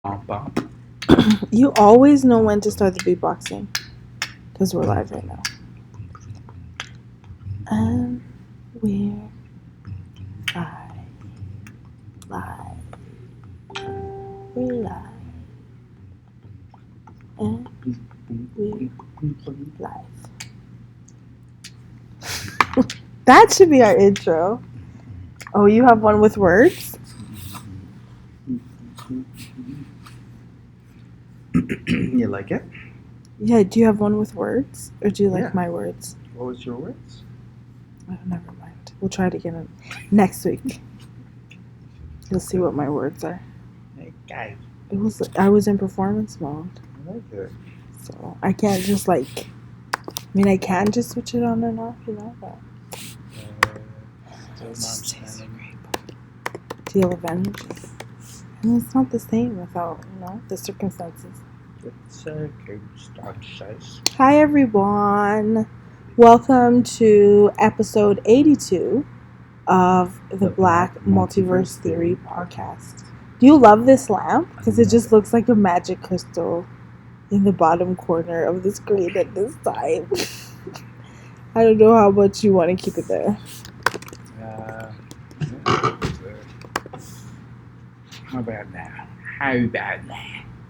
Bump. You always know when to start the beatboxing because we're live right now. And we're live. We're live. And we're live. That should be our intro. Oh, you have one with words? You like it? Yeah, do you have one with words? Or do you like Yeah. my words? What was your words? Oh, never mind. We'll try it again next week. You'll see what my words are. Hey, guys. I was in performance mode. I like it. So I can't just I can just switch it on and off, but deal with energy. And it's not the same without, the circumstances. Hi everyone. Welcome to episode 82 of the Black Multiverse Theory podcast. Do you love this lamp? Because it just looks like a magic crystal in the bottom corner of the screen at this time. I don't know how much you want to keep it there. How about now?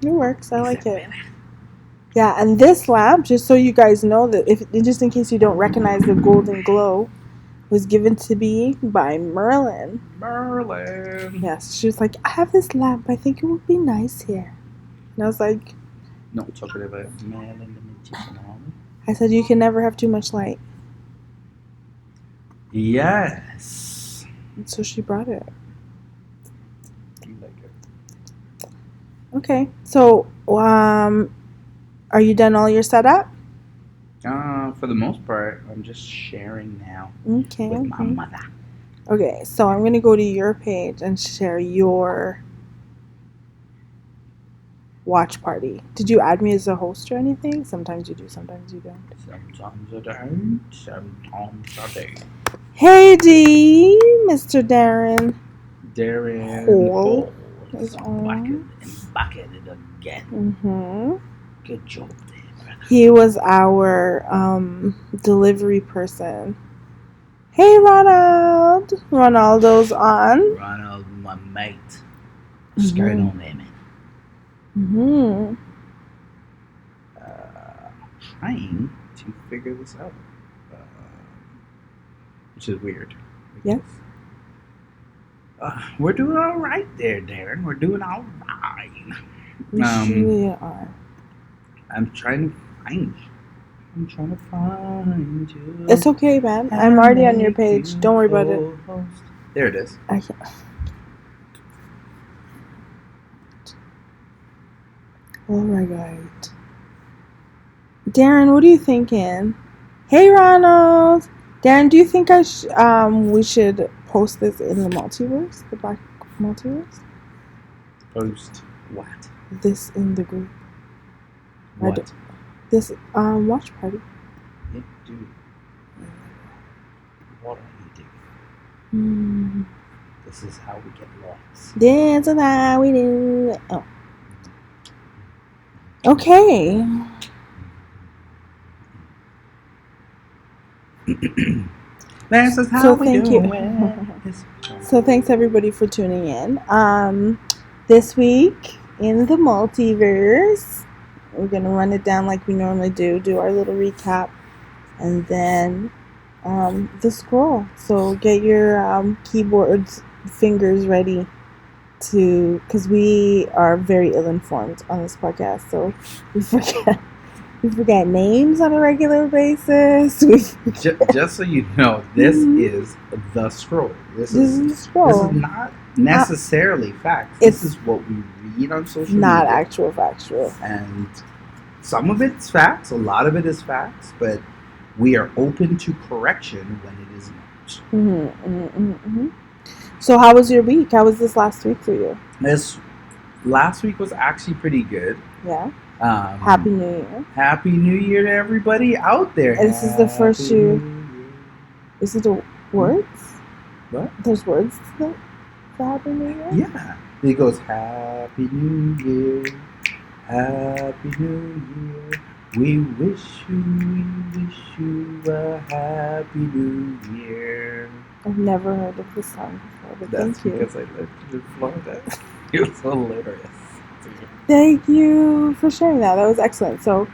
It works. I like it. Yeah, and this lamp, just so you guys know, that just in case you don't recognize the golden glow, was given to me by Merlin. Yes, she was like, I have this lamp. I think it would be nice here. And I was like, no, talking about Merlin the magician. I said, you can never have too much light. Yes. And so she brought it. You like it. Okay, so are you done all your setup? For the most part, I'm just sharing now. Okay. With my mother. Okay, so I'm gonna go to your page and share your watch party. Did you add me as a host or anything? Sometimes you do, sometimes you don't. Sometimes I don't, sometimes I do. Hey D, Mr. Darren. Hall is on. Bucketed again. Mm-hmm. Good job there, brother. He was our delivery person. Hey Ronald. Ronaldo's on. Ronald, my mate. What's going on there, man? Mm-hmm. Trying to figure this out, which is weird. Yes. We're doing all right there, Darren. We're doing all right. We surely are. I'm trying to find you. It's okay, man. I'm already on your page. Don't worry about it. There it is. All right. Darren, what are you thinking? Hey, Ronald. Darren, do you think we should post this in the multiverse, the Black Multiverse? Post what? This in the group. What? This watch party. Yeah, dude. What are you doing? This is how we get lost. This is how we do. Oh. Okay. This is how we do it. So thanks everybody for tuning in. This week in the multiverse, we're gonna run it down like we normally do our little recap, and then the scroll. So get your keyboards, fingers ready because we are very ill-informed on this podcast, so we forget names on a regular basis. Just so you know, this is the scroll. This is the scroll. This is not necessarily facts. This is what we read on social media. Not actual factual. And some of it's facts, a lot of it is facts, but we are open to correction when it is not. So how was your week? How was this last week for you? This last week was actually pretty good. Yeah. Happy New Year. Happy New Year to everybody out there. And this is the first year. Is it the words? What? There's words for Happy New Year? Yeah. He goes, Happy New Year, Happy New Year. We wish you a Happy New Year. I've never heard of this song before, but That's thank you. because I lived in Florida. It was hilarious. Thank you for sharing that. That was excellent. So,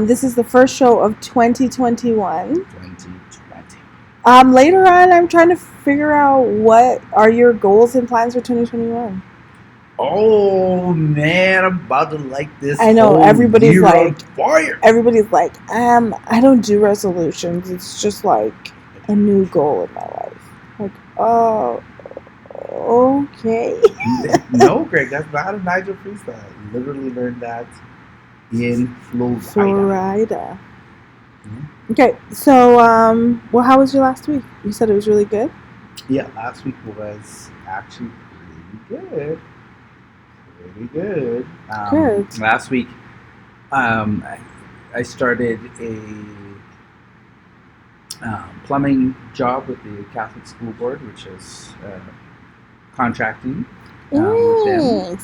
this is the first show of 2021. 2020. Later on, I'm trying to figure out what are your goals and plans for 2021. Oh man, I'm about to like this. I know everybody's year like on fire. Everybody's like, I don't do resolutions. It's just like a new goal in my life. Like, oh, okay. No, Greg, that's not a Nigel freestyle. I literally learned that in Florida. Mm-hmm. Okay, so well, how was your last week? You said it was really good. Yeah, last week was actually pretty good. Good. Last week, I started a plumbing job with the Catholic School Board, which is contracting with them,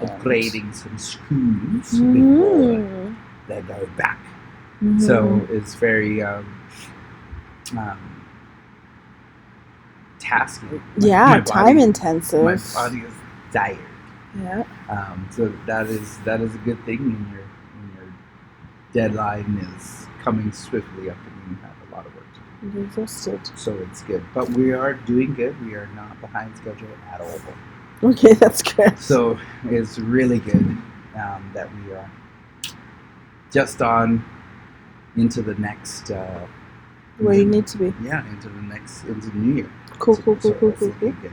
upgrading some schools before they go back. Mm-hmm. So it's very tasking. Yeah, time intensive. My body is tired. Yeah. So that is a good thing when your deadline is coming swiftly up and you have a lot of work to do. You're exhausted. So it's good, but we are doing good. We are not behind schedule at all. Okay, that's good. So it's really good that we are just on into the next. Where you need to be. Yeah, into the new year. Cool. Good.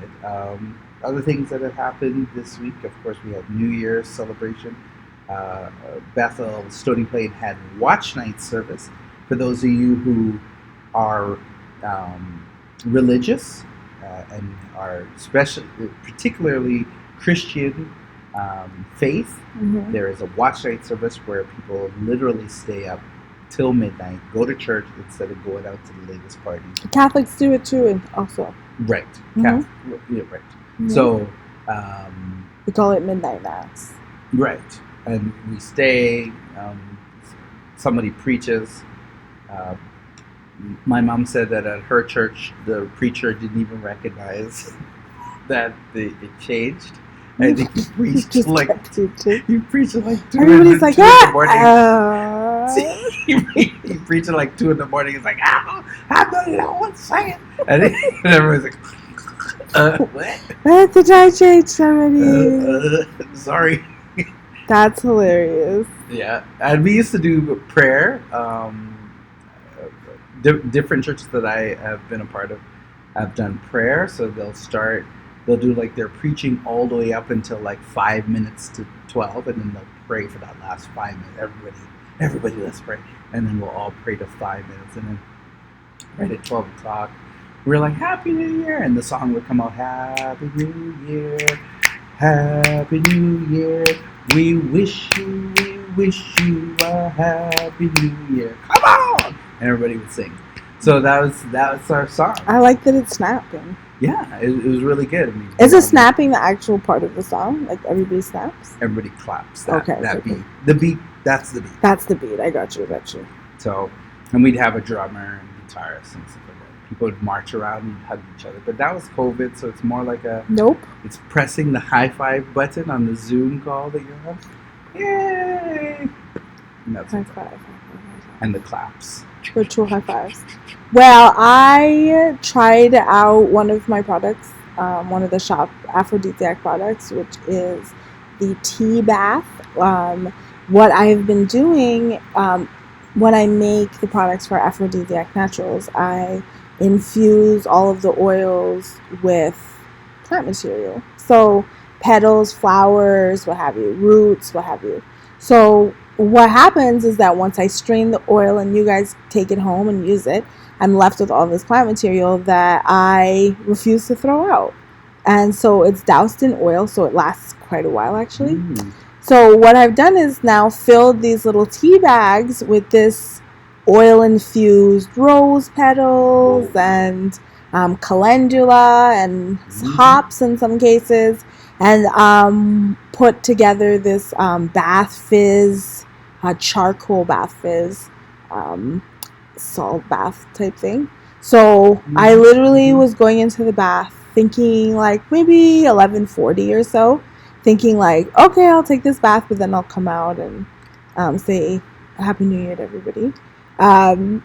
Other things that have happened this week, of course, we had New Year's celebration. Bethel Stony Plain had watch night service. For those of you who are religious and are particularly Christian faith, there is a watch night service where people literally stay up till midnight, go to church instead of going out to the latest party. Catholics do it too, and also. Right. Yeah, right. Mm-hmm. So we call it midnight mass. Right, and we stay. Somebody preaches. My mom said that at her church, the preacher didn't even recognize that it changed. I think he preached like 2 Everybody's like, in the morning. He preached at like 2 in the morning. He's like, I don't know what's saying. And everyone's like, what? Did I change already? Sorry. That's hilarious. Yeah, and we used to do prayer. Different churches that I have been a part of have done prayer, so they'll do like their preaching all the way up until like 5 minutes to 12, and then they'll pray for that last 5 minutes. Everybody, let's pray, and then we'll all pray to 5 minutes, and then right at 12 o'clock, we're like, Happy New Year, and the song would come out, Happy New Year, Happy New Year. We wish you a Happy New Year. Come on! And everybody would sing. So that was our song. I like that it's snapping. Yeah, it was really good. I mean, is snapping the actual part of the song? Like everybody snaps? Everybody claps. That beat. The beat, that's the beat. That's the beat. I got you. So, and we'd have a drummer and guitarist and stuff like that. People would march around and hug each other. But that was COVID, so it's more like a... Nope. It's pressing the high five button on the Zoom call that you're on. Yay! And that's high five. And the claps. Virtual high fives. Well, I tried out one of my products, one of the shop aphrodisiac products, which is the tea bath. What I've been doing when I make the products for Aphrodisiac Naturals, I infuse all of the oils with plant material. So petals, flowers, what have you, roots, what have you. So what happens is that once I strain the oil and you guys take it home and use it, I'm left with all this plant material that I refuse to throw out. And so it's doused in oil, so it lasts quite a while actually. So what I've done is now filled these little tea bags with this oil-infused rose petals and calendula and hops in some cases. and put together this bath fizz, charcoal bath fizz, salt bath type thing. So I literally was going into the bath thinking like maybe 11:40 or so, thinking like, okay, I'll take this bath, but then I'll come out and say Happy New Year to everybody. And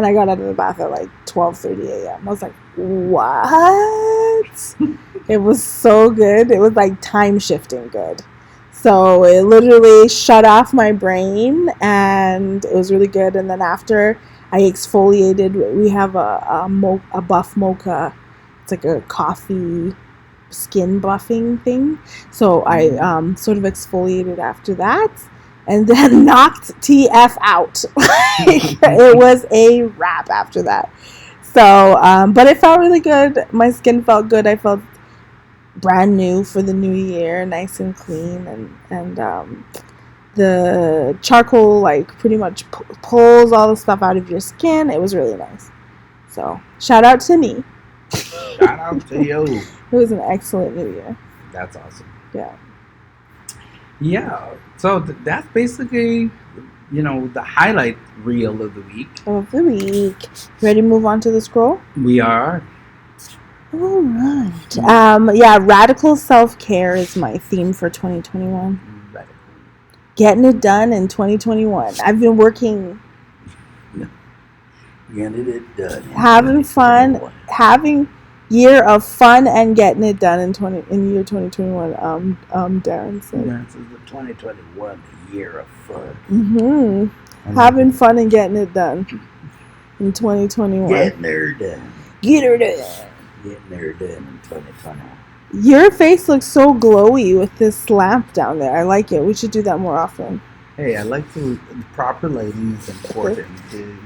I got out of the bath at like 12:30 a.m. I was like, what? It was so good. It was like time shifting good. So it literally shut off my brain, and it was really good. And then after I exfoliated, we have a buff mocha. It's like a coffee skin buffing thing. So I sort of exfoliated after that, and then knocked TF out. It was a wrap after that. So, but it felt really good. My skin felt good. I felt brand new for the new year, nice and clean, and the charcoal like pretty much pulls all the stuff out of your skin. It was really nice. So shout out to me. Shout out to you. It was an excellent new year. That's awesome. Yeah. So that's basically, the highlight reel of the week. Ready to move on to the scroll? We are. All right. Radical self-care is my theme for 2021. Radical. Getting it done in 2021. I've been working. Getting it done. Having fun. Having year of fun and getting it done in year 2021. Darren said. This is the 2021 year of fun. Mm-hmm. Having fun and getting it done in 2021. Getting her done. Get her done. Getting her done in 2021. Your face looks so glowy with this lamp down there. I like it. We should do that more often. Hey, I like to. Proper lighting is important to,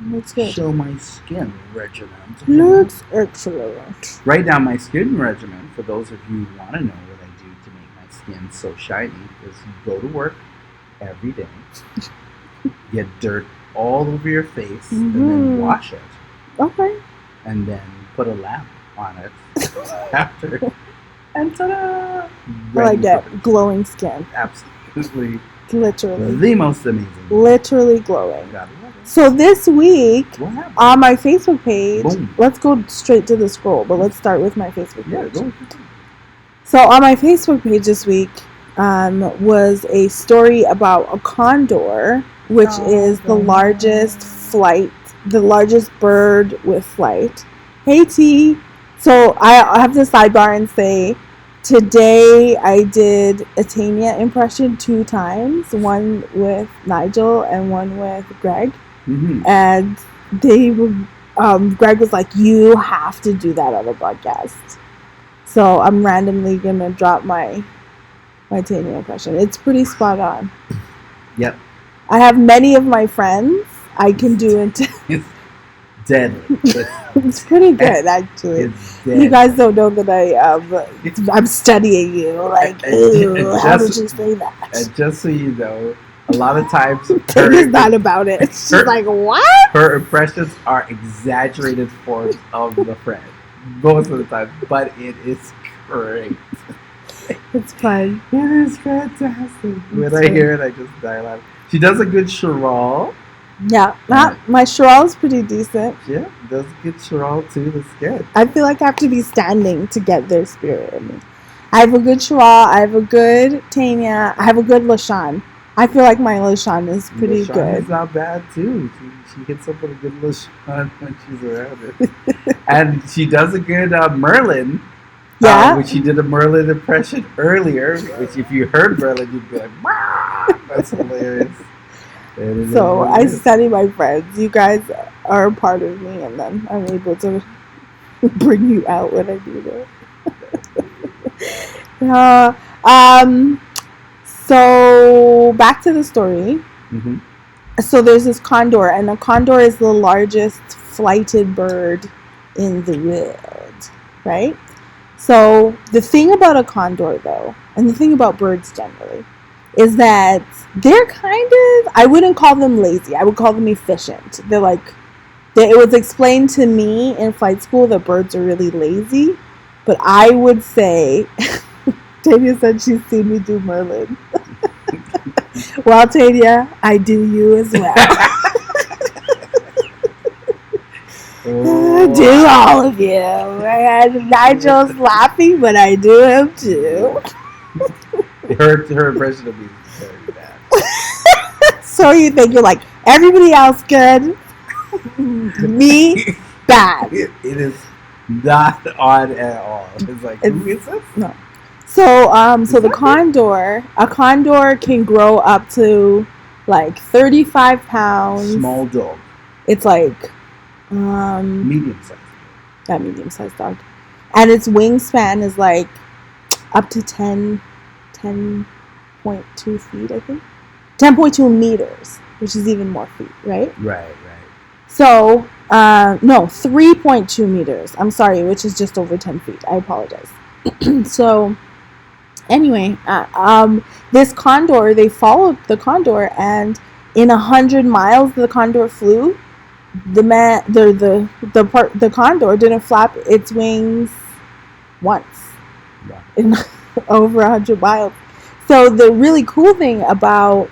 Looks good. show my skin regimen. Looks excellent. Right now, my skin regimen, for those of you who want to know what I do to make my skin so shiny, is you go to work every day, get dirt all over your face, and then wash it. Okay. And then put a lamp on it after. And ta-da! I like that. Glowing skin. Absolutely. Literally. The most amazing. Literally glowing. Gotta love it. So this week, What happened? on my Facebook page, Boom. let's go straight to the scroll, but let's start with my Facebook page. Yeah, go. So on my Facebook page this week was a story about a condor, which is the largest bird with flight. Hey T. So I have to sidebar and say, today I did a Tanya impression 2 times, one with Nigel and one with Greg. Mm-hmm. And they were, Greg was like, you have to do that on a podcast. So I'm randomly gonna drop my Tanya impression. It's pretty spot on. Yep. I have many of my friends. I can do it. It's deadly. It's pretty good, actually. It's deadly. You guys don't know that I'm studying you. Like, ew, how did you say that? And just so you know, a lot of times Tanya's not about it. She's like, what? Her impressions are exaggerated forms of the friend most of the time, but it is great. It's fun. It is fantastic. When I hear it, I just die laughing. She does a good Chiral. Yeah, my Chiral is pretty decent. Yeah, does a good Chiral too. That's good. I feel like I have to be standing to get their spirit in me. I have a good Chiral. I have a good Tanya. I have a good LaShawn. I feel like my LaShawn is pretty LaShawn good. is not bad too. She hits up with a good LaShawn when she's around it. And she does a good Merlin. Yeah. Which she did a Merlin impression earlier, which if you heard Merlin, you'd be like, "Wah!" That's hilarious. So I study my friends. You guys are a part of me, and then I'm able to bring you out when I do that. So back to the story. Mm-hmm. So there's this condor, and a condor is the largest flighted bird in the world, right? So the thing about a condor, though, and the thing about birds generally, is that they're kind of, I wouldn't call them lazy. I would call them efficient. They're like, it was explained to me in flight school that birds are really lazy, But I would say, Tanya said she's seen me do Merlin. Well, Tanya, I do you as well. Do all of you. Nigel's laughing, but I do him too. Her impression of me is very bad. So you think you're like, everybody else good, me bad. It is not odd at all. It's like, who is this? No. So so the condor, a condor can grow up to like 35 pounds. Small dog. It's like medium size. That medium sized dog. And its wingspan is like up to 10.2 feet, I think. 10.2 meters, which is even more feet, right? Right. So, no, 3.2 meters. I'm sorry, which is just over 10 feet. I apologize. So, anyway, this condor, they followed the condor, and in 100 miles the condor flew. The condor didn't flap its wings once in over 100 miles. So the really cool thing about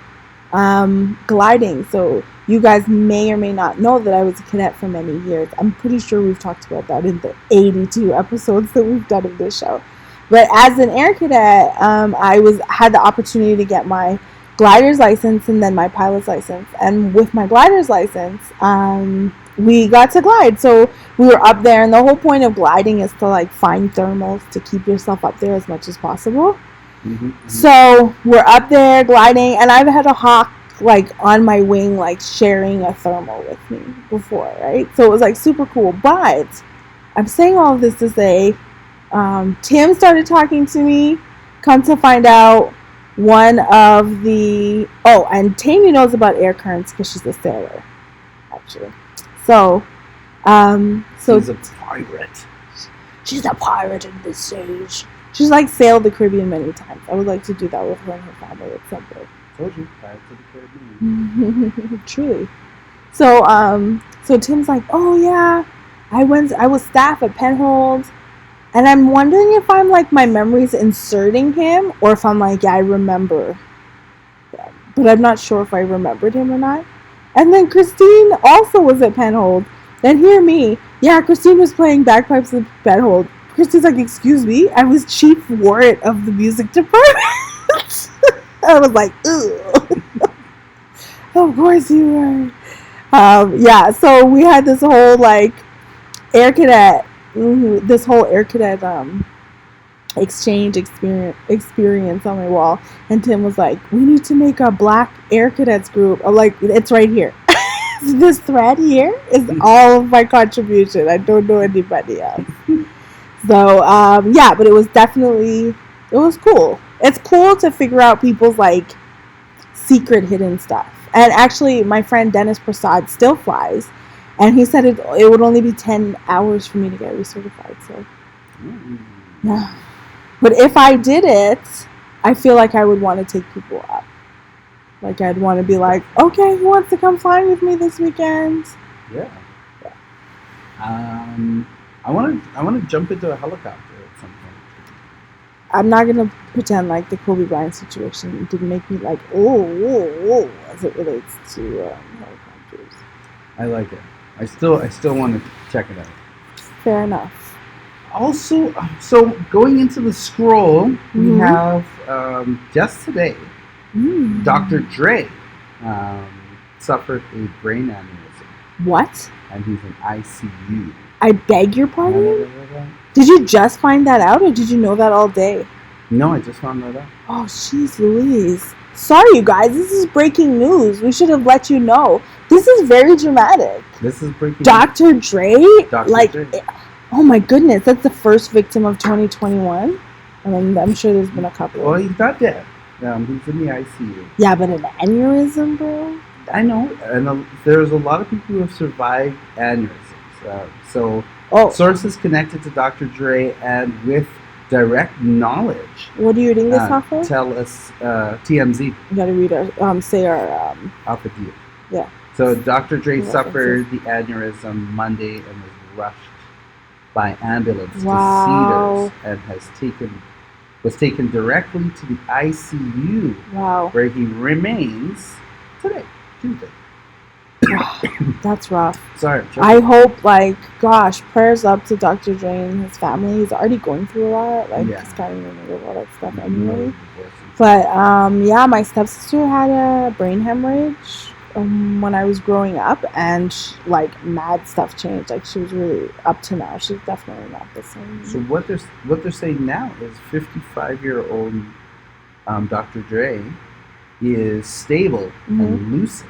gliding, so you guys may or may not know that I was a cadet for many years. I'm pretty sure we've talked about that in the 82 episodes that we've done of this show. But as an air cadet, I had the opportunity to get my glider's license and then my pilot's license. And with my glider's license, we got to glide. So we were up there, and the whole point of gliding is to like find thermals to keep yourself up there as much as possible. Mm-hmm. So we're up there gliding, and I've had a hawk like on my wing, like sharing a thermal with me before, right? So it was like super cool. But I'm saying all of this to say, Tim started talking to me. Come to find out, and Tanya knows about air currents because she's a sailor, actually. So she's a pirate. She's a pirate in this age. She's like sailed the Caribbean many times. I would like to do that with her and her family at some point. Told you, Pirates of the Caribbean. Truly. So Tim's like, oh yeah, I was staff at Penhold, and I'm wondering if I'm like my memory's inserting him, or if I'm like, yeah, I remember him, but I'm not sure if I remembered him or not. And then Christine also was at Penhold. Then hear me, yeah, Christine was playing bagpipes at Penhold. Christine's like, excuse me, I was chief warrant of the music department. I was like, ugh. Of course you were. Yeah, so we had this whole like air cadet, exchange experience on my wall. And Tim was like, we need to make a black air cadets group. I'm like, it's right here. This thread here is all of my contribution. I don't know anybody else. So, yeah, but it was cool. It's cool to figure out people's, like, secret hidden stuff. And actually, my friend Dennis Prasad still flies, and he said it would only be 10 hours for me to get recertified, so, yeah. But if I did it, I feel like I would want to take people up. Like, I'd want to be like, okay, who wants to come flying with me this weekend? Yeah. I want to jump into a helicopter at some point. I'm not gonna pretend like the Kobe Bryant situation didn't make me like oh as it relates to helicopters. I like it. I still want to check it out. Fair enough. Also, so going into the scroll, we have just today, Dr. Dre suffered a brain aneurysm. What? And he's in ICU. I beg your pardon? Did you just find that out, or did you know that all day? No, I just found that out. Oh, jeez Louise. Sorry, you guys. This is breaking news. We should have let you know. This is very dramatic. This is breaking Dr. Dre? Dr. Dre. Oh, my goodness. That's the first victim of 2021. I mean, I'm sure there's been a couple. Well, he's not dead. He's in the ICU. Yeah, but an aneurysm, bro? I know. And there's a lot of people who have survived aneurysms. Sources connected to Dr. Dre and with direct knowledge. What are you reading this off of? Tell us TMZ. You gotta read our Alpha Deal. Yeah. So Dr. Dre suffered the aneurysm Monday and was rushed by ambulance Wow. to Cedars and was taken directly to the ICU Wow. where he remains today, Tuesday. That's rough. Sorry. I hope, like, gosh, prayers up to Dr. Dre and his family. He's already going through a lot. Like, he's kind of in the middle of all that stuff anyway. But, yeah, my stepsister had a brain hemorrhage when I was growing up, and, like, mad stuff changed. Like, she was really, up to now, she's definitely not the same. So what they're saying now is 55-year-old Dr. Dre is stable and lucid.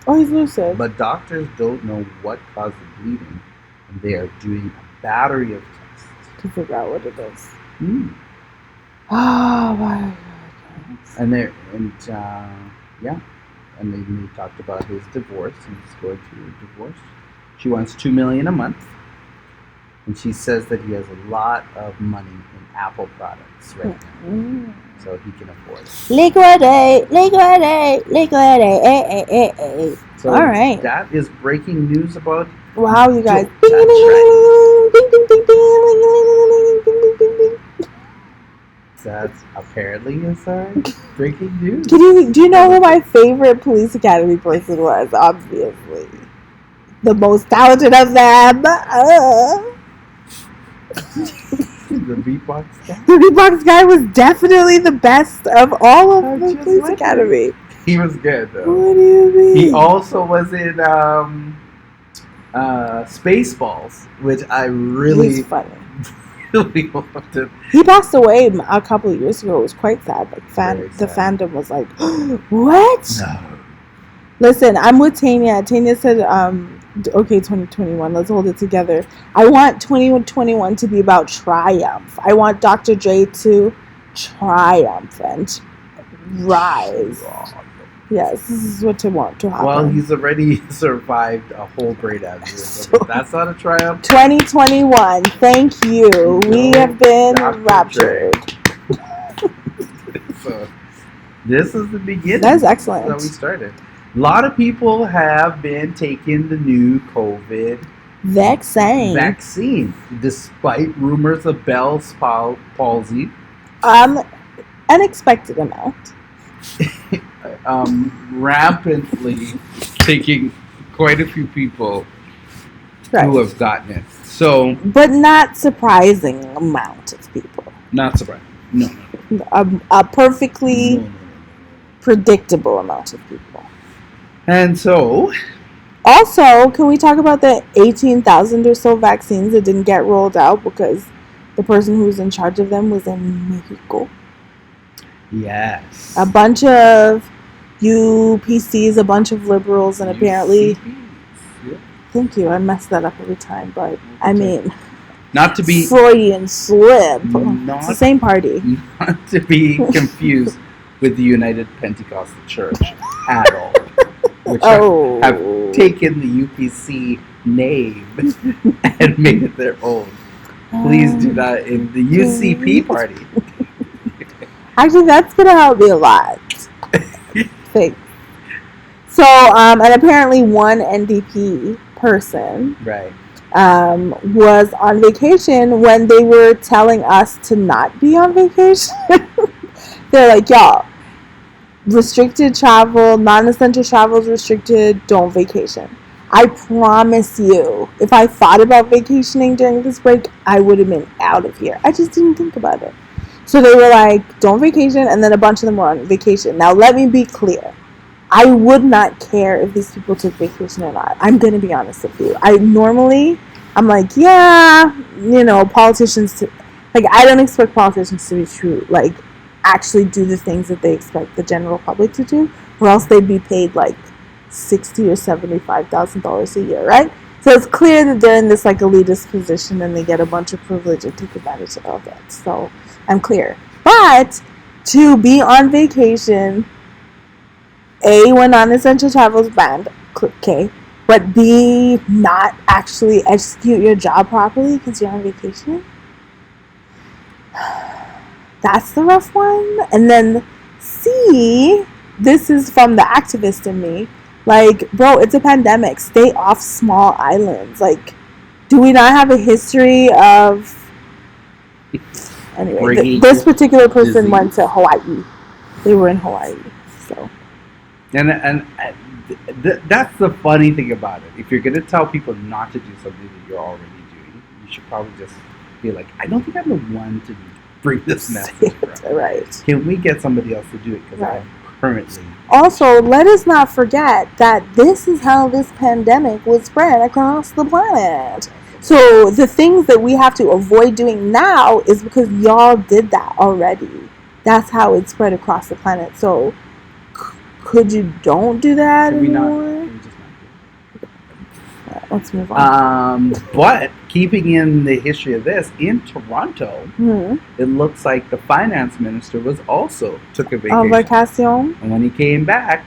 Oh, he's lucid. But doctors don't know what caused the bleeding, and they are doing a battery of tests to figure out what it is. Oh my God! And they talked about his divorce, and he's going through a divorce. She wants $2 million a month, and she says that he has a lot of money in Apple products right now, so he can afford it. Liquidate. So all right, that is breaking news about. Wow, you guys! That's apparently is breaking news. Do you know who my favorite Police Academy person was? Obviously, the most talented of them. The beatbox guy? The beatbox guy was definitely the best of all of the Police Academy. He was good, though. What do you mean? He also was in Spaceballs, which I really... He's funny. Really loved him. He passed away a couple of years ago. It was quite sad. Like the fandom was like, what? No. Listen, I'm with Tanya. Tanya said, okay, 2021, let's hold it together. I want 2021 to be about triumph. I want Dr. Dre to triumph and rise. Yes, this is what I want to happen. Well, he's already survived a whole brain aneurysm. So that's not a triumph. 2021, thank you. We have been raptured. So, this is the beginning. That is excellent. That's how we started. A lot of people have been taking the new COVID vaccine, despite rumors of Bell's palsy. Unexpected amount. Rampantly taking quite a few people who have gotten it. So, but not surprising amount of people. Not surprising. No. A perfectly predictable amount of people. And so, also, can we talk about the 18,000 or so vaccines that didn't get rolled out because the person who was in charge of them was in Mexico? Yes. A bunch of UPCs, a bunch of liberals, and apparently... Yeah. Thank you. I mess that up every time, but I mean... Not to be... Freudian slip. It's the same party. Not to be confused with the United Pentecostal Church at all. Which have taken the UPC name and made it their own. Please do not in the UCP party. Actually, that's going to help me a lot. Thanks. So, and apparently one NDP person was on vacation when they were telling us to not be on vacation. They're like, y'all, restricted travel, non-essential travel is restricted, don't vacation. I promise you, if I thought about vacationing during this break, I would have been out of here. I just didn't think about it. So they were like, don't vacation, and then a bunch of them were on vacation. Now, let me be clear. I would not care if these people took vacation or not. I'm going to be honest with you. I'm like, yeah, politicians, I don't expect politicians to be true, actually do the things that they expect the general public to do, or else they'd be paid, $60,000 or $75,000 a year, right? So it's clear that they're in this, elitist position, and they get a bunch of privilege and take advantage of it. So I'm clear. But to be on vacation, A, when non-essential travel is banned, okay, but B, not actually execute your job properly because you're on vacation, that's the rough one. And then C, this is from the activist in me, bro, it's a pandemic. Stay off small islands. Do we not have a history of... Anyway, this particular person disease. went to Hawaii. They were in Hawaii, so. And that's the funny thing about it. If you're going to tell people not to do something that you're already doing, you should probably just be like, I don't think I'm the one to bring this message. Right. Can we get somebody else to do it? Because I'm currently... Also, let us not forget that this is how this pandemic was spread across the planet. So the things that we have to avoid doing now is because y'all did that already. That's how it spread across the planet. So could you don't do that anymore? Let's move on. But keeping in the history of this, in Toronto, it looks like the finance minister took a vacation. And when he came back,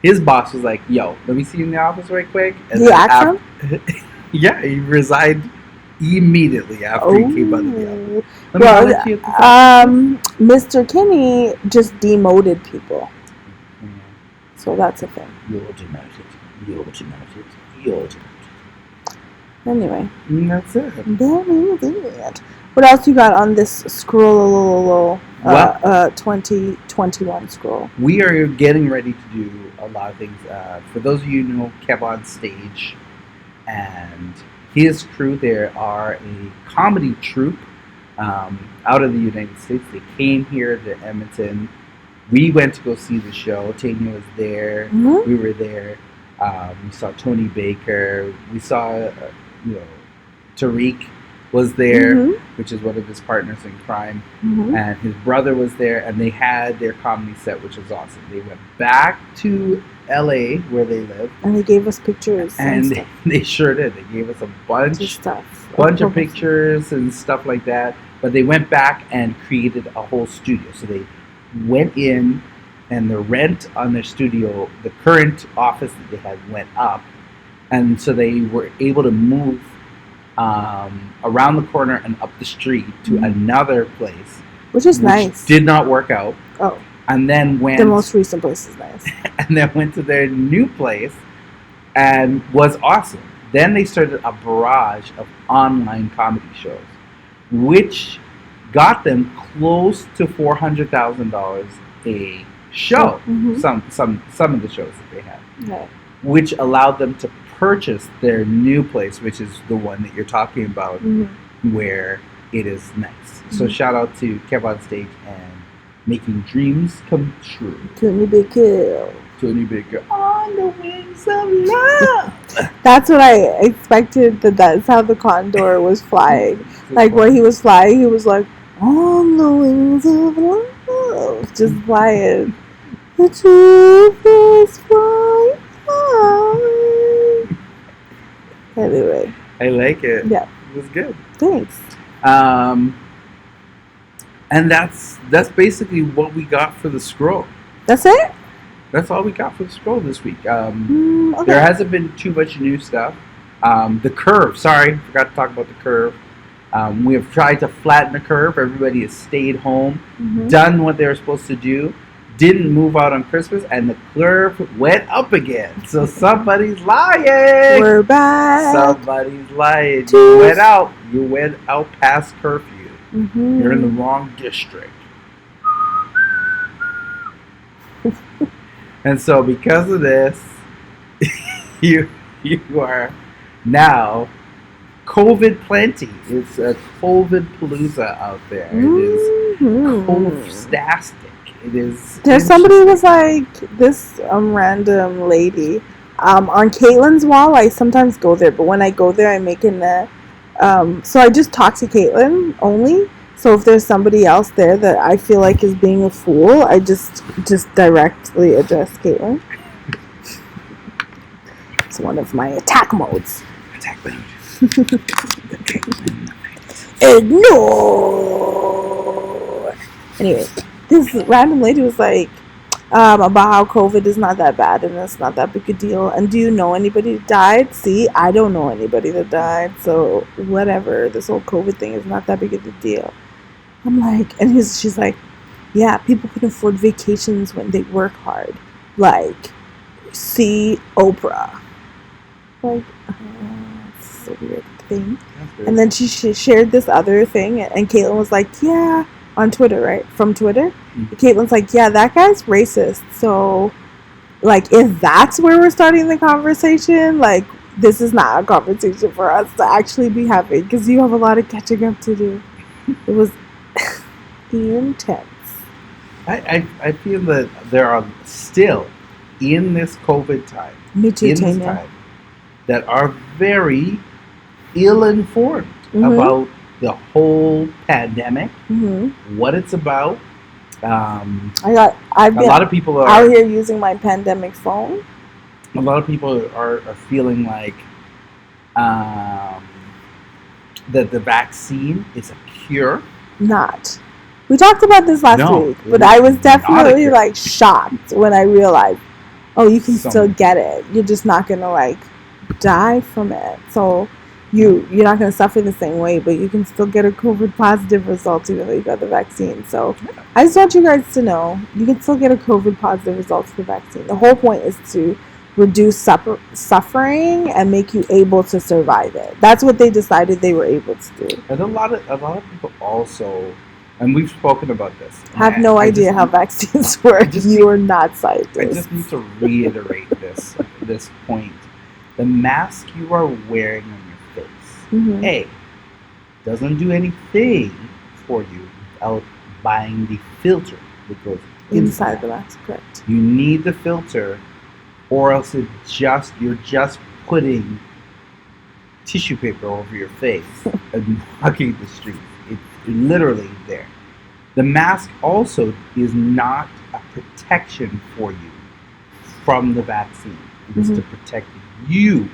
his boss was like, "Yo, let me see you in the office right quick." And he axed him? Yeah, he resigned immediately after he came out of the office. Mr. Kinney just demoted people. So that's a thing. You're demoted. Anyway. And that's it. What else you got on this scroll? 2021 scroll. We are getting ready to do a lot of things. For those of you who know Kev on Stage and his crew, there are a comedy troupe out of the United States. They came here to Edmonton. We went to go see the show. Tanya was there. We were there. We saw Tony Baker. We saw, Tariq was there, which is one of his partners in crime. And his brother was there, and they had their comedy set, which was awesome. They went back to LA, where they live. And they gave us pictures. And they sure did. They gave us a bunch of pictures and stuff like that. But they went back and created a whole studio. So they went in, and the rent on their studio, the current office that they had, went up, and so they were able to move around the corner and up the street to another place, which nice. Did not work out. Oh, and then the most recent place is nice. And then went to their new place, and was awesome. Then they started a barrage of online comedy shows, which got them close to $400,000 a show. Some of the shows that they had, which allowed them to purchase their new place, which is the one that you're talking about, where it is nice. So shout out to Kev on Stage and making dreams come true. Tony Baker on the wings of love. That's what I expected. That's how the condor was flying. Like where he was flying, he was like, on the wings of love, just flying. The truth is flying high. Anyway. I like it. Yeah. It was good. Thanks. And that's basically what we got for the scroll. That's it? That's all we got for the scroll this week. There hasn't been too much new stuff. The curve. Sorry, forgot to talk about the curve. We have tried to flatten the curve. Everybody has stayed home, done what they were supposed to do, didn't move out on Christmas, and the curve went up again. So somebody's lying. We're back. Somebody's lying. You went out past curfew. You're in the wrong district. And so because of this, you are now COVID plenty. It's a COVID palooza out there. It is COVID-stastic. It is. There's somebody who was like this random lady on Caitlin's wall. I sometimes go there, but when I go there, I make so I just talk to Caitlin only. So if there's somebody else there that I feel like is being a fool, I just directly address Caitlin. It's one of my attack modes. Attack mode. Ignore. Anyway, this random lady was like about how COVID is not that bad and it's not that big a deal. And do you know anybody that died? See, I don't know anybody that died. So whatever, this whole COVID thing is not that big of a deal. I'm like, and she's like, yeah, people can afford vacations when they work hard. Like, see Oprah. Like, it's so weird. thing. That's good. And then she shared this other thing, and Caitlin was like, yeah, on Twitter, right? From Twitter. Mhm. Caitlin's like, yeah, that guy's racist. So, like, if that's where we're starting the conversation, like, this is not a conversation for us to actually be having because you have a lot of catching up to do. It was intense. I feel that there are still, in this COVID time, Me too, in this Tanya. time, that are very ill-informed Mhm. about the whole pandemic, Hmm. what it's about. I've A been lot of people out are. here using my pandemic phone. A lot of people are feeling like um, that the vaccine is a cure. Not. We talked about this last No, week, it but is I was not a definitely cure. like shocked when I realized, oh, you can So still many get it. You're just not gonna like die from it. So you're not gonna suffer the same way, but you can still get a COVID positive result even though you got the vaccine. So I just want you guys to know you can still get a COVID positive result to the vaccine. The whole point is to reduce suffering and make you able to survive it. That's what they decided they were able to do. And a lot of people also, and we've spoken about this. and Have no I idea just how need- vaccines work. just You are not I scientists. just need to reiterate this point. The mask you are wearing on your face, Mhm. A, doesn't do anything for you without buying the filter that goes Inside the mask, correct. You need the filter, or else you're just putting tissue paper over your face and walking the streets. It's literally there. The mask also is not a protection for you from the vaccine. It is to protect you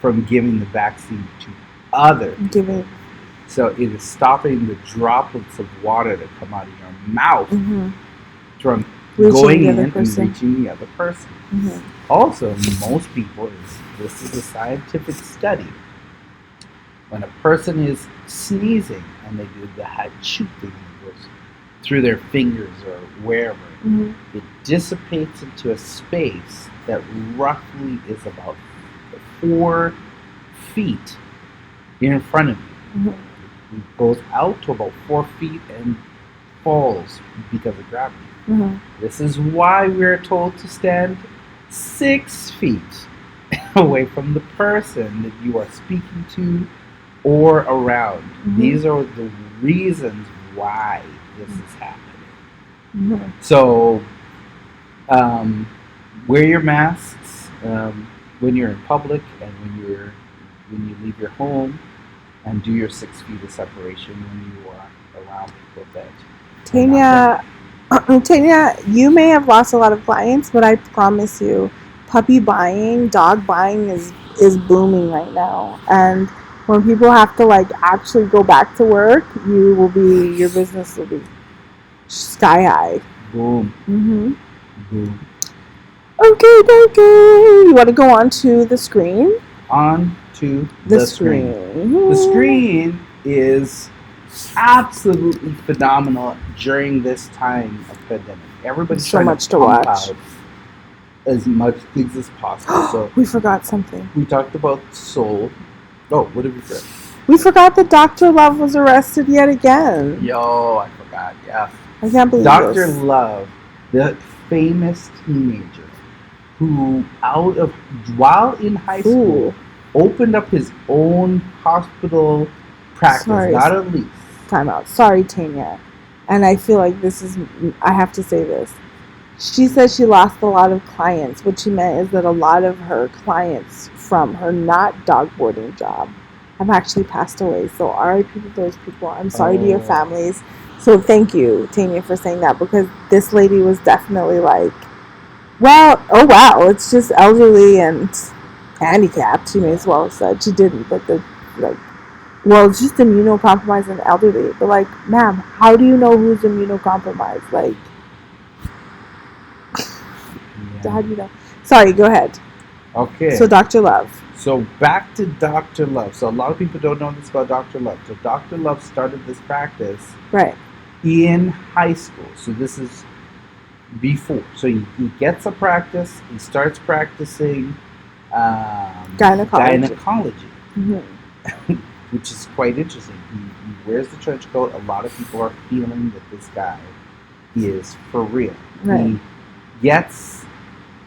from giving the vaccine to others. So it is stopping the droplets of water that come out of your mouth from going in and reaching the other person. Also, most people, this is a scientific study, when a person is sneezing and they do the Hachoo thing that goes through their fingers or wherever, it dissipates into a space that roughly is about 4 feet in front of you. It goes out to about 4 feet and falls because of gravity. This is why we're told to stand 6 feet away from the person that you are speaking to or around. These are the reasons why this is happening. So, wear your masks when you're in public and when you leave your home, and do your 6 feet of separation when you are around people that. Tanya, you may have lost a lot of clients, but I promise you, puppy buying, dog buying is booming right now. And when people have to like actually go back to work, your business will be sky high. Boom. Boom. Okay. You want to go on to the screen? On to the screen. The screen is absolutely phenomenal during this time of pandemic. Everybody's so trying much to watch. out as much things as possible. So we forgot something. We talked about Soul. Oh, what did we forget? We forgot that Dr. Love was arrested yet again. Yo, I forgot. Yeah. I can't believe Dr. this. Love, the famous teenager who, while in high school, opened up his own hospital practice, not a lease. Time out. Sorry, Tanya. And I feel like I have to say this. She says she lost a lot of clients. What she meant is that a lot of her clients from her not dog boarding job have actually passed away. So RIP to those people. I'm sorry to your families. So thank you, Tanya, for saying that, because this lady was definitely like, well, oh wow, it's just elderly and handicapped. She may as well have said she didn't, but well, it's just immunocompromised and elderly. But like, ma'am, how do you know who's immunocompromised? Like, how do you know? Sorry, go ahead. Okay. So Dr. Love. So back to Dr. Love. So a lot of people don't know this about Dr. Love. So Dr. Love started this practice in high school. So this is before. So he gets a practice. He starts practicing gynecology. which is quite interesting. He wears the trench coat. A lot of people are feeling that this guy is for real. Right. He gets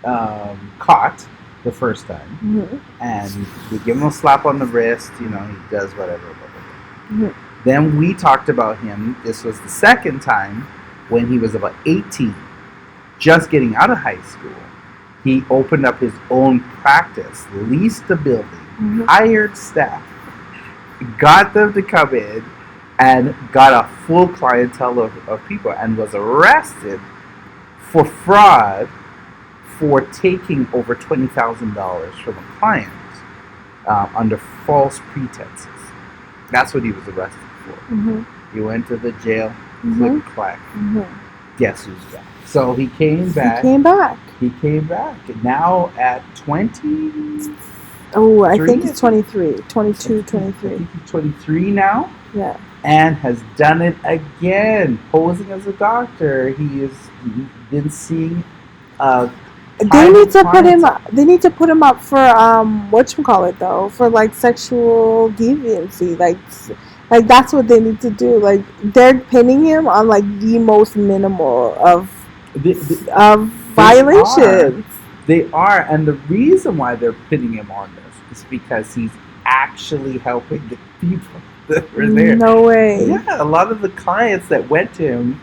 caught the first time, and they give him a slap on the wrist. He does whatever. Then we talked about him. This was the second time when he was about 18, just getting out of high school. He opened up his own practice, leased a building, hired staff, got them to come in, and got a full clientele of people, and was arrested for fraud for taking over $20,000 from a client under false pretenses. That's what he was arrested for. He went to the jail, click, clack. Guess who's back? So he came back. He came back. Now at 20... Oh, I think it's 23. 22, 23. I think he's 23 now. Yeah. And has done it again, posing as a doctor. He has been seeing they need to put him up. They need to put him up for whatchamacallit though, for like sexual deviancy. Like that's what they need to do. Like they're pinning him on like the most minimal of violations. They are, and the reason why they're pinning him on this is because he's actually helping the people that were there. No way. Yeah, a lot of the clients that went to him,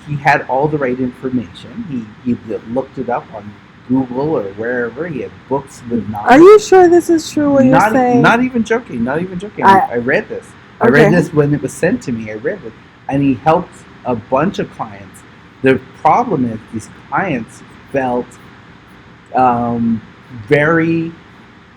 he had all the right information. He looked it up on Google or wherever. He had books with knowledge. Are you sure this is true? What you're saying? Not even joking. I read this. I read this when it was sent to me. I read it, and he helped a bunch of clients. The problem is these clients felt very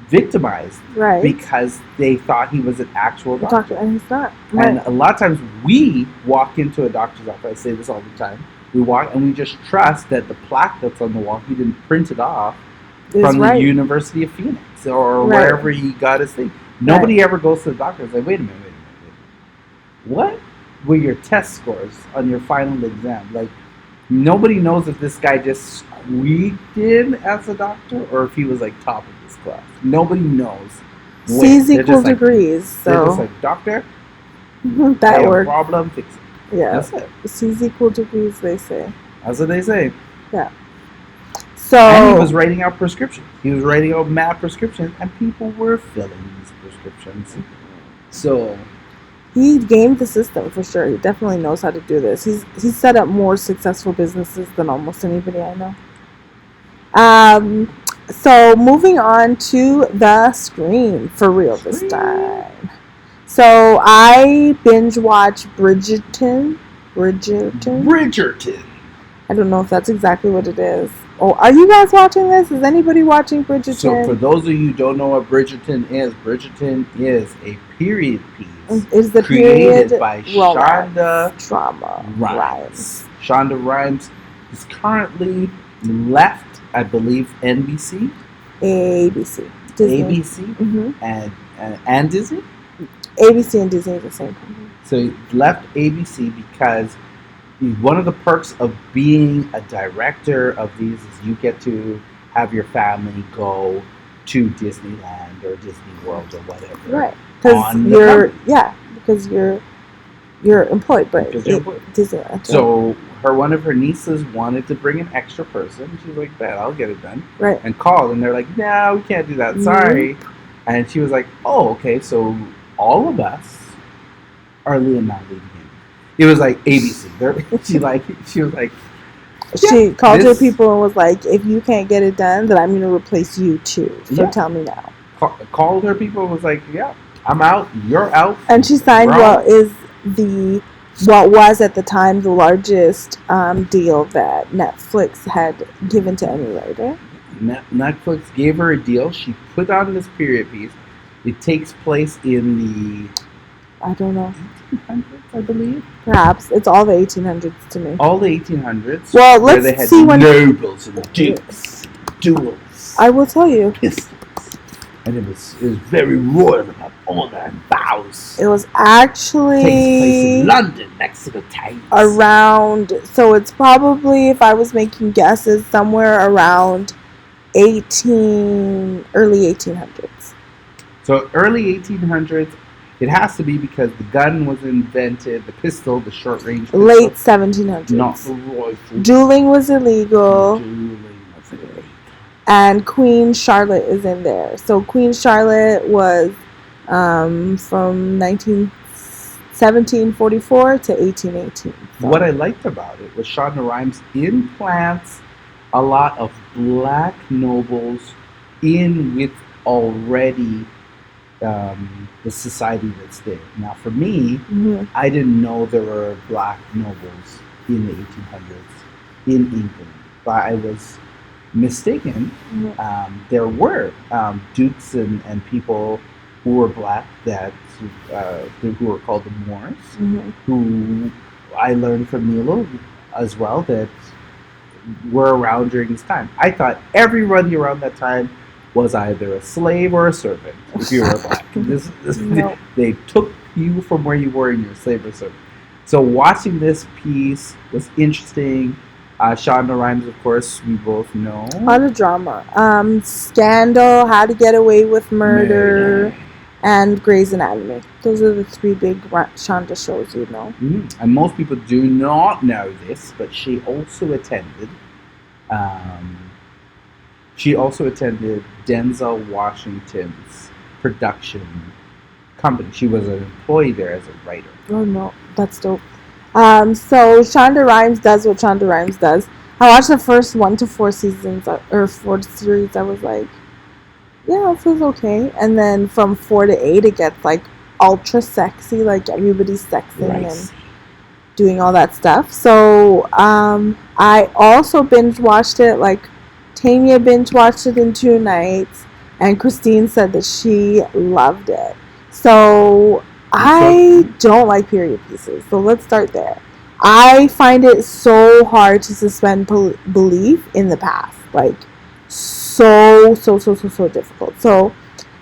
victimized, right? Because they thought he was an actual doctor, and he's not. Right. And a lot of times we walk into a doctor's office. I say this all the time. We walk and we just trust that the plaque that's on the wall, he didn't print it off from the University of Phoenix or wherever he got his thing. Nobody ever goes to the doctor and says, wait a minute. What were your test scores on your final exam? Like, nobody knows if this guy just squeaked in as a doctor or if he was like top of his class. Nobody knows. C's equal degrees. So they're just like, doctor, that works. Problem, fix it. Yeah, that's it. C's equal degrees, they say. That's what they say. Yeah. So and he was writing out prescriptions. He was writing out mad prescriptions, and people were filling these prescriptions. So he gamed the system for sure. He definitely knows how to do this. He's set up more successful businesses than almost anybody I know. So moving on to the Scream for real this time. So I binge watched Bridgerton. I don't know if that's exactly what it is. Oh, are you guys watching this? Is anybody watching Bridgerton? So for those of you who don't know what Bridgerton is a period piece. It's the created period by Shonda Rhimes. Shonda Rhimes is currently left, I believe, NBC, ABC, Disney. ABC, and Disney. ABC and Disney are the same company. So he left ABC because one of the perks of being a director of these is you get to have your family go to Disneyland or Disney World or whatever. Right. Because you're employed by Disneyland. So one of her nieces wanted to bring an extra person. She's like, "Bet I'll get it done." Right. And called, and they're like, "No, we can't do that. Sorry." And she was like, "Oh, okay. So all of us are leaving him." It was like ABC. She was like. She called her people and was like, "If you can't get it done, then I'm going to replace you too. So tell me now." Called her people and was like, "Yeah, I'm out. You're out." And she signed what was at the time the largest deal that Netflix had given to any writer. Netflix gave her a deal. She put on this period piece. It takes place in the... I don't know. 1800s, I believe. Perhaps. It's all the 1800s to me. All the 1800s. Well, let's where they had see when... nobles and dukes, duels. I will tell you. Pistols. And it was very royal about honor and vows. It was actually... It takes place in London, next to the Thames. Around... So it's probably, if I was making guesses, somewhere around early 1800s. So early 1800s. It has to be because the gun was invented, the pistol, the short range pistol. Late 1700s. Not the rifle. Dueling was illegal. Dueling was illegal. And Queen Charlotte is in there. So Queen Charlotte was from 1744 to 1818. So. What I liked about it was Shonda Rhimes implants a lot of black nobles in with already the society that's there. Now, for me, I didn't know there were black nobles in the 1800s in England, but I was mistaken. There were dukes and people who were black that who were called the Moors, who I learned from Nilo as well that were around during this time. I thought everybody around that time was either a slave or a servant if you were black. No. They took you from where you were in your slave or servant. So watching this piece was interesting. Shonda Rhimes, of course, we both know. A lot of drama. Scandal, How to Get Away with Murder, and Grey's Anatomy. Those are the three big Shonda shows you know. And most people do not know this, but she also attended Denzel Washington's production company. She was an employee there as a writer. Oh no, that's dope. So Shonda Rhimes does what Shonda Rhimes does. I watched the first 1 to 4 seasons or 4 series. I was like, yeah, it feels okay. And then from 4 to 8, it gets like ultra sexy, like everybody's sexing and doing all that stuff. So I also binge watched it. Like Tanya binge watched it in 2 nights, and Christine said that she loved it. So I don't like period pieces. So let's start there. I find it so hard to suspend belief in the past. Like so difficult. So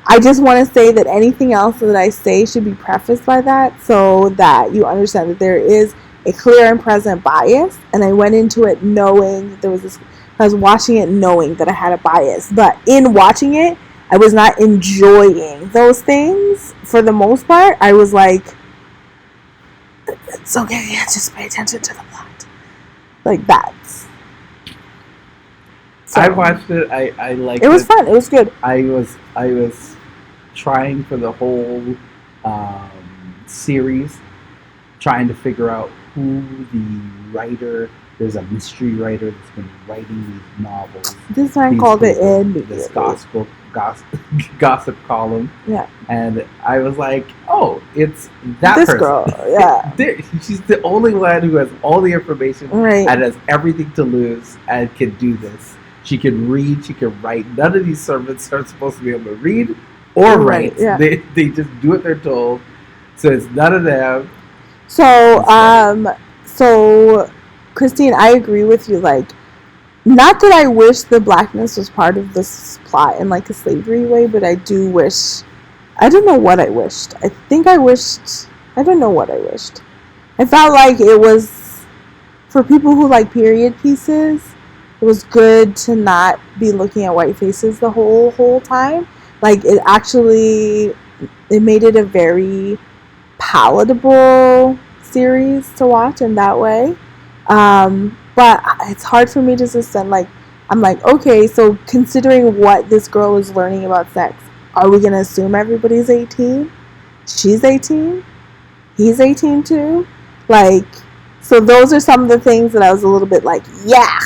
I just want to say that anything else that I say should be prefaced by that, so that you understand that there is a clear and present bias. And I went into it knowing there was this. I was watching it knowing that I had a bias, but in watching it, I was not enjoying those things for the most part. I was like, it's okay, just pay attention to the plot. Like that. So, I watched it. I liked it. It was fun. It was good. I was trying for the whole series, trying to figure out who the writer. There's a mystery writer that's been writing these novels. This man called it in this gossip column. Yeah. And I was like, oh, it's that this person. Girl. Yeah. She's the only one who has all the information and has everything to lose and can do this. She can read. She can write. None of these servants are supposed to be able to read or write. Yeah. They just do what they're told. So it's none of them. So Christine, I agree with you. Like, not that I wish the blackness was part of this plot in like a slavery way, but I do wish. I don't know what I wished. I don't know what I wished. I felt like it was for people who like period pieces. It was good to not be looking at white faces the whole time. Like it made it a very palatable series to watch in that way. But it's hard for me to suspend. Like, I'm like, okay, so considering what this girl is learning about sex, are we going to assume everybody's 18? She's 18? He's 18 too? Like, so those are some of the things that I was a little bit like, yeah.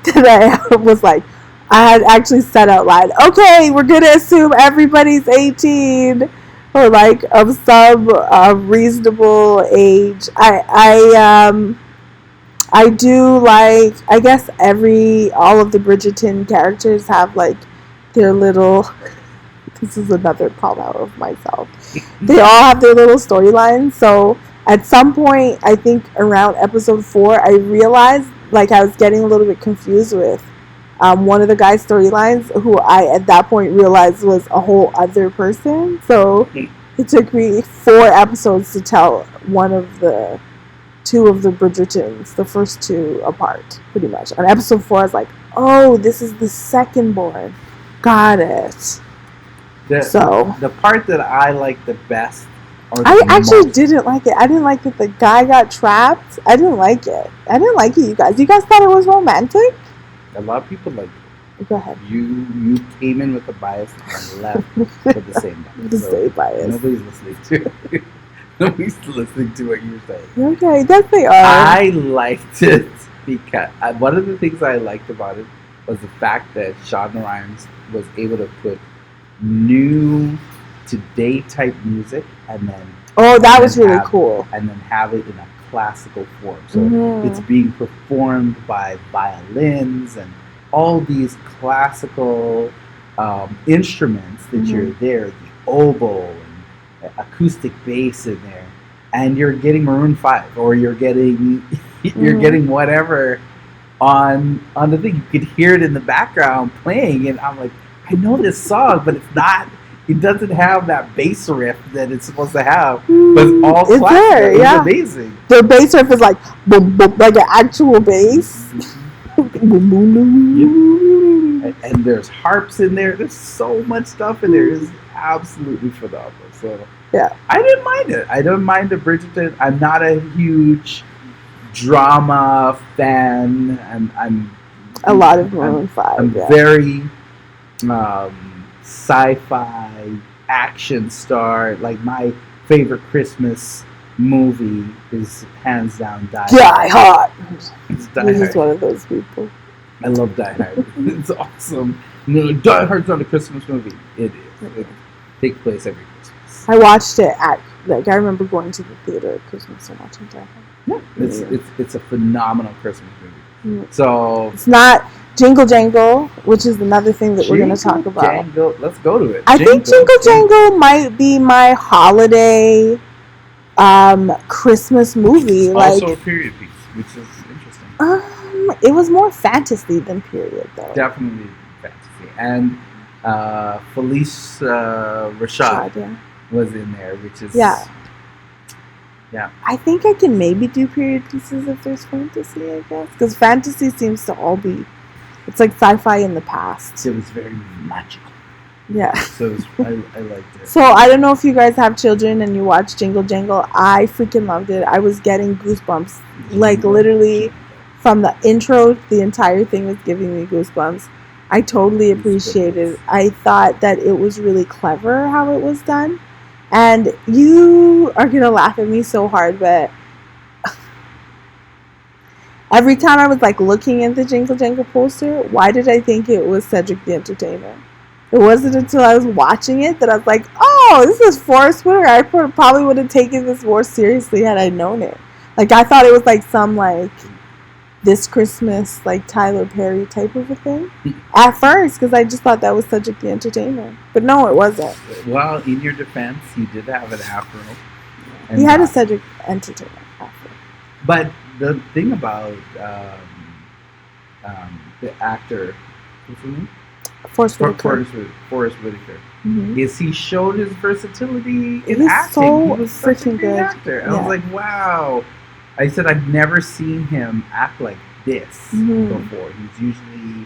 That I was like, I had actually said out loud, okay, we're going to assume everybody's 18. Or like of some reasonable age. I do like, I guess all of the Bridgerton characters have like their little, this is another call out of myself. They all have their little storylines. So at some point, I think around episode 4, I realized like I was getting a little bit confused with one of the guys' storylines, who I at that point realized was a whole other person. So it took me 4 episodes to tell two of the Bridgertons, the first 2 apart, pretty much. On episode 4, I was like, oh, this is the second born. Got it. So the part that I like the best, or I the actually most, didn't like it. I didn't like that the guy got trapped. I didn't like it. I didn't like it, you guys. You guys thought it was romantic? a lot of people like Go ahead. you came in with a bias and left with the same bias. The same bias. Nobody's listening to it. Nobody's listening to what you're saying. Okay, yes they are. I liked it because one of the things I liked about it was the fact that Shonda Rhimes was able to put new today type music and then that was really cool. And then have it in a classical form. So Mhm. it's being performed by violins and all these classical instruments that you're there, the oboe and acoustic bass in there, and you're getting Maroon 5 or you're getting getting whatever on the thing. You could hear it in the background playing, and I'm like, I know this song, but it's not. It doesn't have that bass riff that it's supposed to have, but it's all It's classical. there, yeah. It's amazing. The bass riff is like boom, boom, like an actual bass. Yep. And there's harps in there. There's so much stuff in there. It's absolutely phenomenal. So yeah, I didn't mind it. I don't mind the Bridgerton. I'm not a huge drama fan. I'm a lot of Maroon 5. I'm very sci-fi action star. Like my favorite Christmas movie is hands down Die Hard. It's Die This Hard. is one of those people. I love Die Hard. It's awesome. No, Die Hard's not a Christmas movie. It is. It takes place every Christmas. I watched it I remember going to the theater at Christmas and watching Die Hard. Yeah, it's a phenomenal Christmas movie. So it's not Jingle Jangle, which is another thing that we're going to talk about. Jangle, let's go to it. I think Jingle Jangle might be my holiday Christmas movie. Also a period piece, which is interesting. It was more fantasy than period, though. Definitely fantasy. And Felice Rashad was in there, which is yeah. I think I can maybe do period pieces if there's fantasy, I guess, because fantasy seems to all be, it's like sci-fi in the past. It was very magical. Yeah. So I liked it. So I don't know if you guys have children and you watch Jingle Jangle. I freaking loved it. I was getting goosebumps, like literally from the intro. The entire thing was giving me goosebumps. I totally appreciated it. I thought that it was really clever how it was done. And you are going to laugh at me so hard, but every time I was like looking at the Jingle Jangle poster, why did I think it was Cedric the Entertainer? It wasn't until I was watching it that I was like, oh, this is Forrest Whitaker. I probably would have taken this more seriously had I known it. Like, I thought it was like some like This Christmas, like Tyler Perry type of a thing at first, because I just thought that was Cedric the Entertainer. But no, it wasn't. Well, in your defense, he did have an afro. He had a Cedric Entertainer afro. But the thing about the actor, what's his name? Forrest Whitaker. Is he showed his versatility in He's acting. So he was such a freaking great good. actor. I was like, wow. I said I've never seen him act like this before. He's usually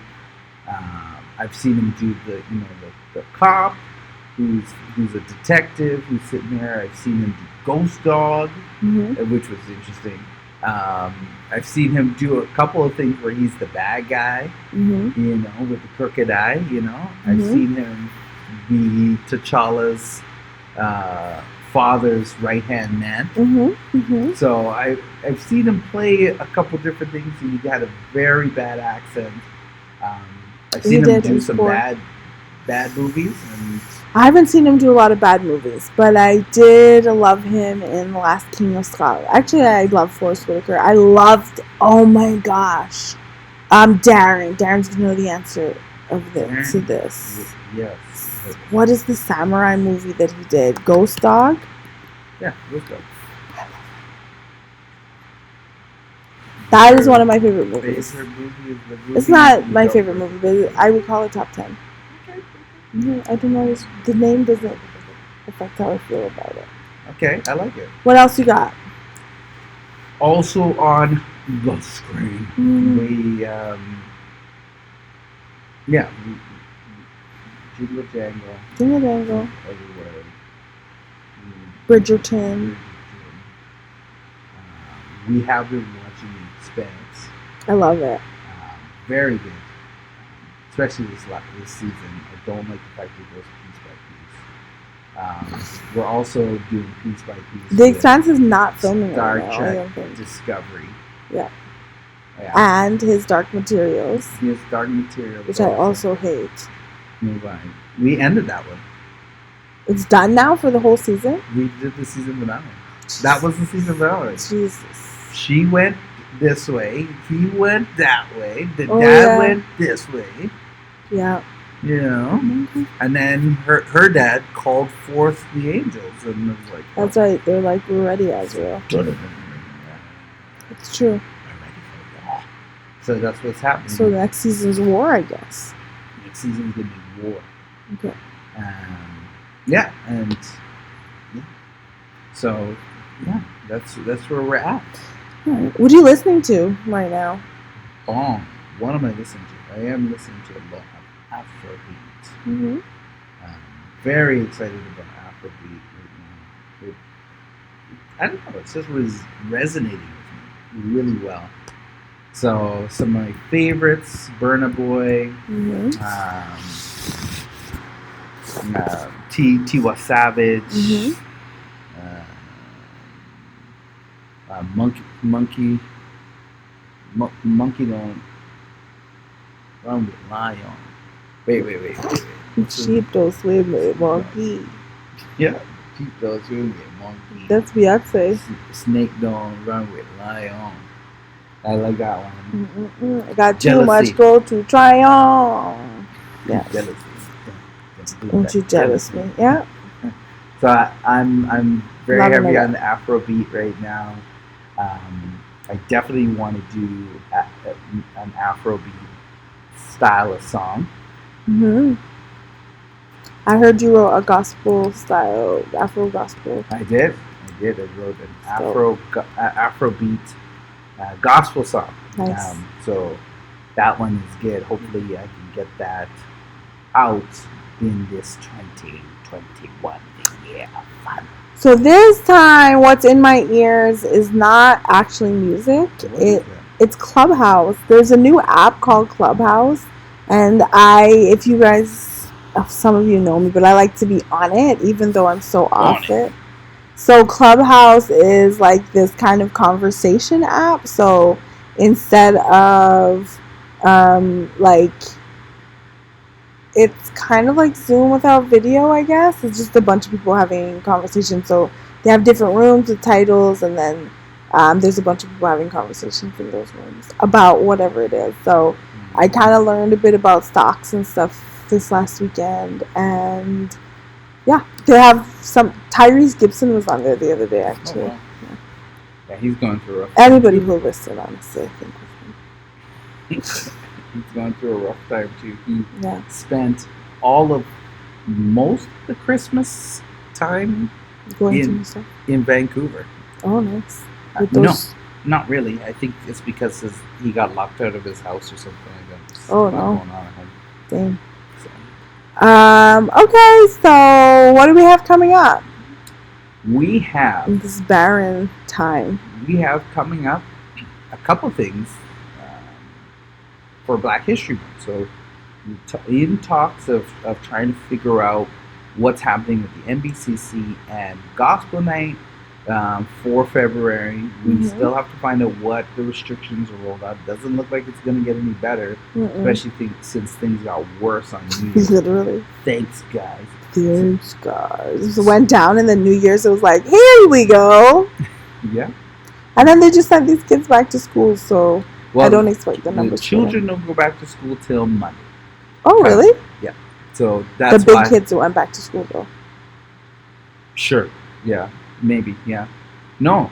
I've seen him do the cop who's a detective who's sitting there. I've seen him do Ghost Dog, which was interesting. I've seen him do a couple of things where he's the bad guy, with the crooked eye. I've seen him be T'Challa's father's right-hand man. So I've seen him play a couple different things. He had a very bad accent. I've seen him do some bad movies. And I haven't seen him do a lot of bad movies, but I did love him in The Last King of Scotland. Actually, I love Forrest Whitaker. I loved, oh my gosh, Darren. Darren's gonna know the answer to this. Yes. What is the samurai movie that he did? Ghost Dog? Yeah, Ghost Dog. That is one of my favorite movies. It's not my favorite movie, but I would call it top 10. I don't know. The name doesn't affect how I feel about it. Okay, I like it. What else you got? Also on the screen, Jingle Jangle. Jingle Jangle. Everywhere. Bridgerton. We have been watching The Expanse. I love it. Very good. Especially this season. I don't like the fact that it goes piece by piece. We're also doing piece by piece. The Expanse is not filming Star right now, I don't think. Trek Discovery. Yeah. Yeah. And his Dark Materials. His Dark Materials. Which I also hate. Move on. We ended that one. It's done now for the whole season? We did the season finale. That was the season finale. Jesus. She went this way. He went that way. The dad went this way. Yeah. You know? And then her dad called forth the angels and was like... That's right. They're like, we're ready, Azrael. It's true. So that's what's happening. So next season's war, I guess. Next season's going to be war. Okay. Yeah, and... Yeah. So, yeah, that's where we're at. All right. What are you listening to right now? Oh, what am I listening to? I am listening to a lot of Afrobeat. Mm-hmm. Very excited about Afrobeat right now. I don't know, it's just resonating with me really well. So some of my favorites: Burna Boy, Tiwa Savage, Monkey don't run with lion. Wait. Sheep don't swim with monkey. Yeah, sheep don't swim with monkey. That's Beyonce. Snake don't run with lion. I like that one. I got Jealousy. too much gold to try on. Yeah. Jealousy. Don't you jealous me? Yeah. So I'm very Loving heavy it. on the Afrobeat right now. I definitely want to do an Afrobeat style of song. I heard you wrote a gospel style, Afro gospel. I did. I wrote an Afrobeat gospel song. Nice. So that one is good. Hopefully I can get that out in this 2021 year of fun. So this time, what's in my ears is not actually music. It's Clubhouse. There's a new app called Clubhouse, and if you guys, some of you know me, but I like to be on it, even though I'm so off it. So Clubhouse is like this kind of conversation app. So instead of it's kind of like Zoom without video, I guess. It's just a bunch of people having conversations. So they have different rooms with titles, and then there's a bunch of people having conversations in those rooms about whatever it is. So I kind of learned a bit about stocks and stuff this last weekend, and yeah, they have some. Tyrese Gibson was on there the other day, actually. Oh, wow. Yeah, he's going through a rough Anybody who listened, honestly, I think. He's going through a rough time too. He spent most of the Christmas time in Vancouver. Oh, nice. No, not really. I think it's because he got locked out of his house or something like that. Oh, no. Going on at home. Dang. Okay, so what do we have coming up? We have in this barren time. We have coming up a couple things for Black History Month. So, in talks of trying to figure out what's happening with the NBCC and Gospel Night for February. We still have to find out what the restrictions are rolled out. Doesn't look like it's going to get any better, especially since things got worse on New Year's. Literally. Thanks, guys. Thanks, guys. It went down, and then New Year's, it was like, here we go. Yeah. And then they just sent these kids back to school, so I don't expect the numbers. The children don't go back to school till Monday. Oh, really? Yeah. So that's the big kids went back to school, though. Sure. Yeah. Maybe. Yeah. No.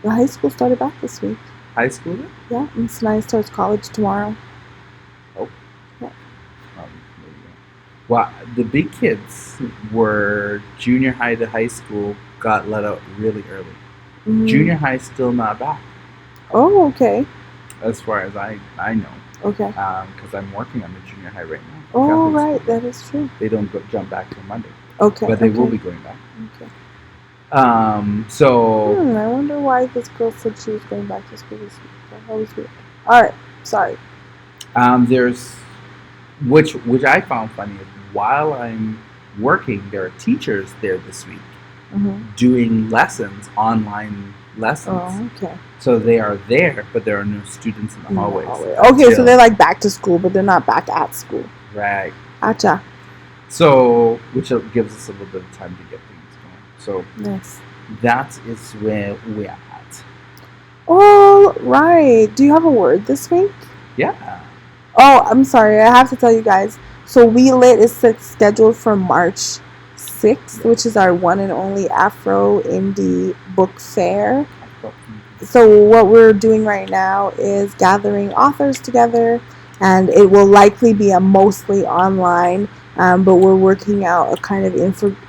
The high school started back this week. High school? Yeah. And Sinai starts college tomorrow. Oh. Yeah. Well, the big kids were junior high to high school, got let out really early. Junior high still not back. Oh, okay. As far as I know. Okay. Because I'm working on the junior high right now. Oh, Catholic right, school. that is true. They don't jump back till Monday, Okay, but they okay. will be going back. Okay. So I wonder why this girl said she was going back to school this week. That was weird. All right, sorry. there's which I found funny is while I'm working, there are teachers there this week doing lessons, online lessons. Oh, okay. So they are there, but there are no students in the hallways. Okay, so they're like back to school, but they're not back at school. Right. Gotcha. So, which gives us a little bit of time to get things going. So Yes. that is where we're at. All right. Do you have a word this week? Yeah. Oh, I'm sorry. I have to tell you guys. So We Lit is scheduled for March 6th, which is our one and only Afro Indie Book Fair. So what we're doing right now is gathering authors together, and it will likely be a mostly online, but we're working out a kind of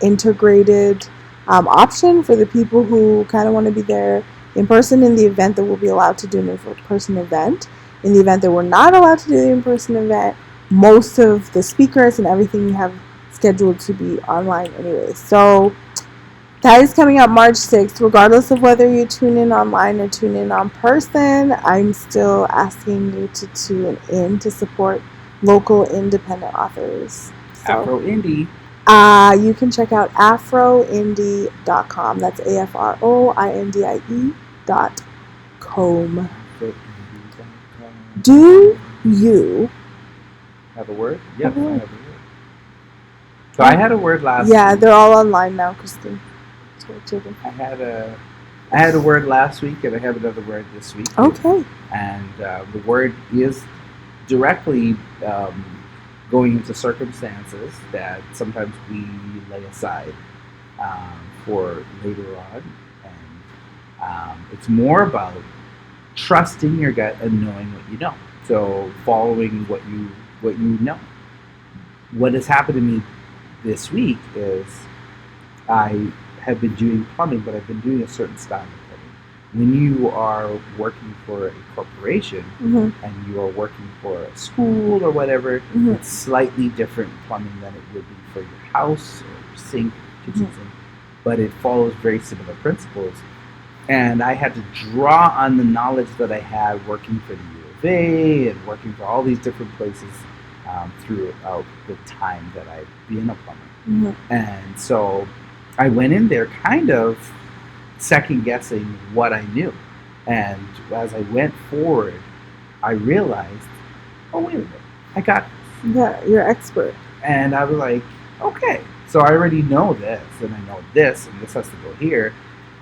integrated option for the people who kind of want to be there in person in the event that we'll be allowed to do an in-person event. In the event that we're not allowed to do the in-person event, most of the speakers and everything we have scheduled to be online anyway. So that is coming up March 6th. Regardless of whether you tune in online or tune in on person, I'm still asking you to tune in to support local independent authors. So, Afro Indie. You can check out afroindie.com. That's AFROINDIE.com. Do you have a word? Yes, I have a word. So I had a word last week. Yeah, they're all online now, Christine. I had a word last week, and I have another word this week. Okay. And the word is directly going into circumstances that sometimes we lay aside for later on, and it's more about trusting your gut and knowing what you know. So following what you know. What has happened to me this week is I have been doing plumbing, but I've been doing a certain style of plumbing. When you are working for a corporation and you are working for a school or whatever, it's slightly different plumbing than it would be for your house or your sink, kitchen sink, but it follows very similar principles. And I had to draw on the knowledge that I had working for the U of A and working for all these different places throughout the time that I've been a plumber. And so I went in there kind of second guessing what I knew. And as I went forward, I realized, oh, wait a minute, I got this. Yeah, you're expert. And I was like, okay, so I already know this, and I know this, and this has to go here.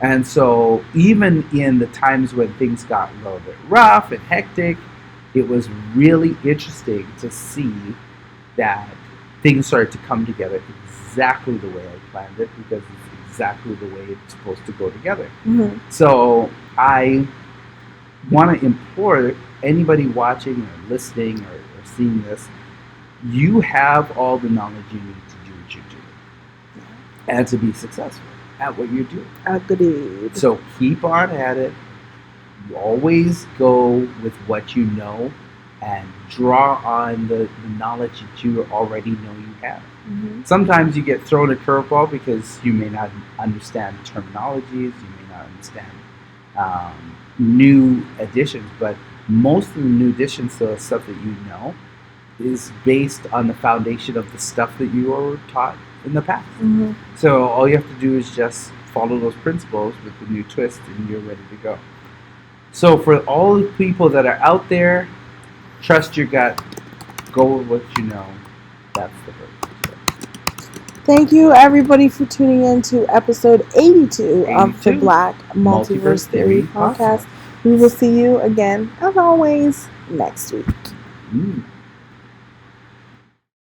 And so even in the times when things got a little bit rough and hectic, it was really interesting to see that things started to come together exactly the way I planned it, because it's exactly the way it's supposed to go together. So I want to implore anybody watching or listening or seeing this, you have all the knowledge you need to do what you're doing and to be successful at what you're doing. Agreed. So keep on at it. You always go with what you know and draw on the knowledge that you already know you have. Sometimes you get thrown a curveball because you may not understand terminologies, you may not understand new additions, but most of the new additions to the stuff that you know is based on the foundation of the stuff that you were taught in the past. So all you have to do is just follow those principles with the new twist, and you're ready to go. So for all the people that are out there, trust your gut, go with what you know. That's the first. Thank you, everybody, for tuning in to episode 82 of the Black Multiverse Theory podcast. We will see you again, as always, next week.